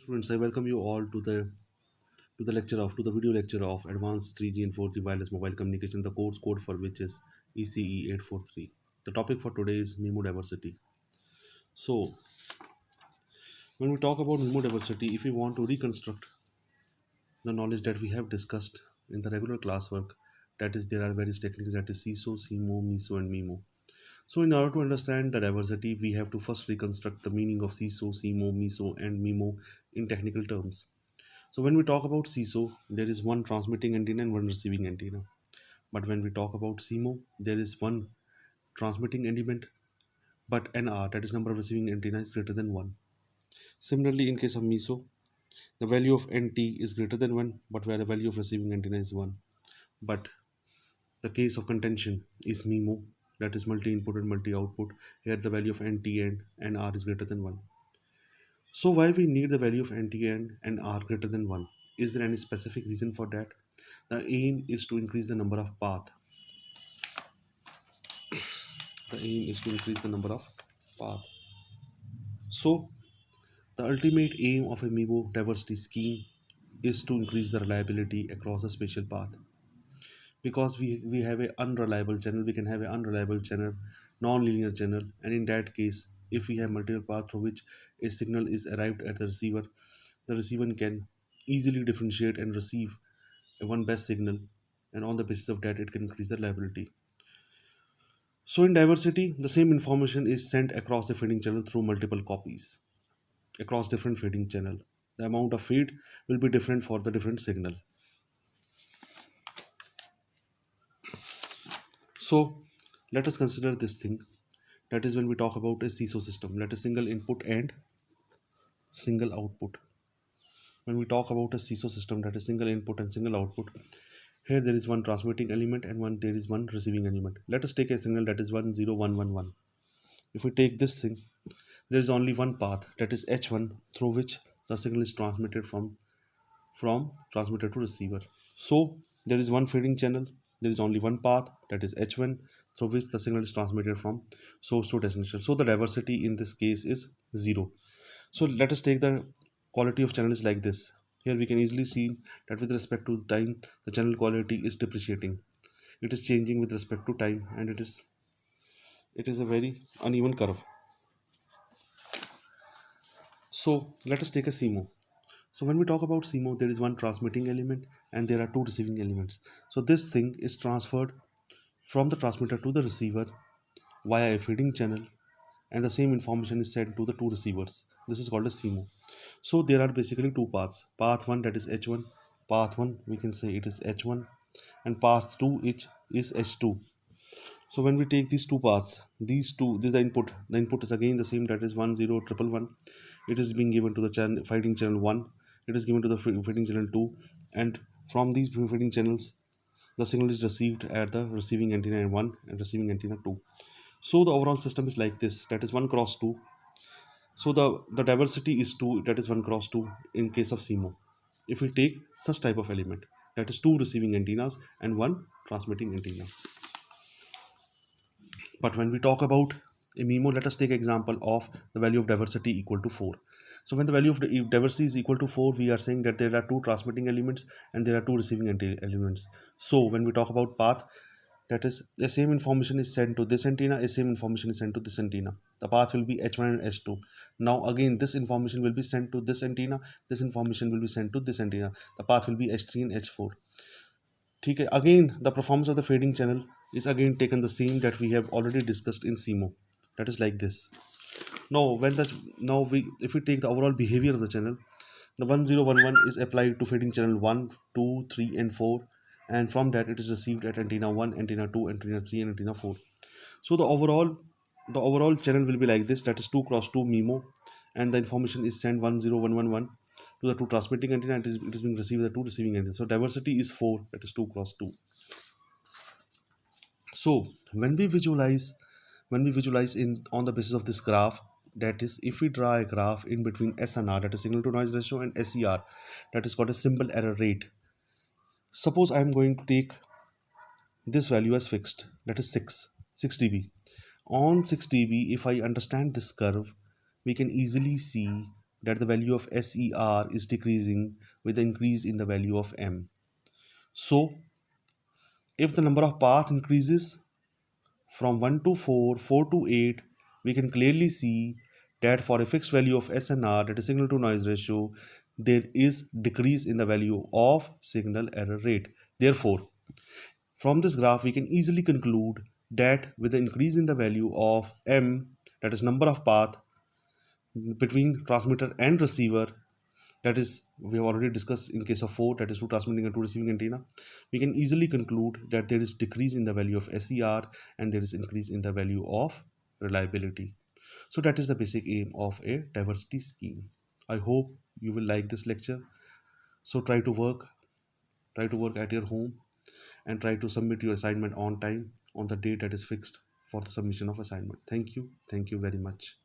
Students, I welcome you all to the video lecture of Advanced 3G and 4G Wireless Mobile Communication. The course code for which is ECE 843. The topic for today is MIMO diversity. So, when we talk about MIMO diversity, if we want to reconstruct the knowledge that we have discussed in the regular classwork, that is, there are various techniques, that is CISO, CMO, MISO, and MIMO. So, in order to understand the diversity, we have to first reconstruct the meaning of CISO, CMO, MISO, and MIMO in technical terms. So when we talk about CISO, there is one transmitting antenna and one receiving antenna. But when we talk about CMO, there is one transmitting element, but NR, that is number of receiving antenna, is greater than 1. Similarly, in case of MISO, the value of NT is greater than 1, but where the value of receiving antenna is 1. But the case of contention is MIMO, that is multi-input and multi-output. Here the value of NT and NR is greater than 1. So why we need the value of NT and R greater than 1? Is there any specific reason for that? The aim is to increase the number of path. The aim is to increase the number of path. So the ultimate aim of a MIMO diversity scheme is to increase the reliability across the spatial path. Because we have an unreliable channel, we can have an unreliable channel, non-linear channel, and in that case, if we have multiple paths through which a signal is arrived at the receiver can easily differentiate and receive a one best signal, and on the basis of that, it can increase the reliability. So in diversity, the same information is sent across the feeding channel through multiple copies across different feeding channel. The amount of feed will be different for the different signal. So let us consider this thing. That is when we talk about a CISO system, that is single input and single output. When we talk about a CISO system, that is single input and single output, here there is one transmitting element and there is one receiving element. Let us take a signal that is 10111. If we take this thing, there is only one path, that is H1, through which the signal is transmitted from transmitter to receiver. So there is one feeding channel, there is only one path, that is H1, through which the signal is transmitted from source to destination. So the diversity in this case is 0. So let us take the quality of channel is like this. Here we can easily see that with respect to time, the channel quality is depreciating. It is changing with respect to time, and it is a very uneven curve. So let us take a CMO. So when we talk about CMO, there is one transmitting element and there are two receiving elements. So this thing is transferred from the transmitter to the receiver via a feeding channel, and the same information is sent to the two receivers. This is called a CMO. So there are basically two paths. Path 1, that is H1. Path 1, we can say it is H1, and path 2 is H2. So when we take these two paths, this is the input. The input is again the same, that is 10111. It is being given to the channel feeding channel 1. It is given to the feeding channel 2, and from these feeding channels, the signal is received at the receiving antenna 1 and receiving antenna 2. So the overall system is like this, that is 1 cross 2. So the diversity is 2, that is 1 cross 2 in case of CMO. If we take such type of element, that is 2 receiving antennas and 1 transmitting antenna. But when we talk about a MIMO, let us take example of the value of diversity equal to 4. So when the value of diversity is equal to 4, we are saying that there are two transmitting elements and there are two receiving elements. So when we talk about path, that is the same information is sent to this antenna, the same information is sent to this antenna. The path will be H1 and H2. Now again, this information will be sent to this antenna, this information will be sent to this antenna. The path will be H3 and H4. Okay. Again, the performance of the fading channel is again taken the same that we have already discussed in CMO. That is like this. If we take the overall behavior of the channel, the 1011 is applied to fading channel 1, 2, 3, and 4, and from that it is received at antenna 1, antenna 2, antenna 3, and antenna 4. So the overall channel will be like this, that is 2 cross 2 MIMO, and the information is sent 10111 to the two transmitting antenna, and it is being received the two receiving antenna. So diversity is 4, that is 2 cross 2. So when we visualize in on the basis of this graph, that is if we draw a graph in between SNR, that is signal to noise ratio, and SER, that is called a simple error rate. Suppose I am going to take this value as fixed, that is 6 dB. On 6 dB, if I understand this curve, we can easily see that the value of SER is decreasing with the increase in the value of M. So if the number of path increases from 1 to 4, 4 to 8, we can clearly see that for a fixed value of SNR, that is signal to noise ratio, there is decrease in the value of signal error rate. Therefore, from this graph, we can easily conclude that with the increase in the value of M, that is number of path between transmitter and receiver, that is we have already discussed in case of 4, that is 2 transmitting and 2 receiving antenna, we can easily conclude that there is decrease in the value of SER and there is increase in the value of reliability. So that is the basic aim of a diversity scheme. I hope you will like this lecture. So try to work at your home and try to submit your assignment on time on the date that is fixed for the submission of assignment. Thank you very much.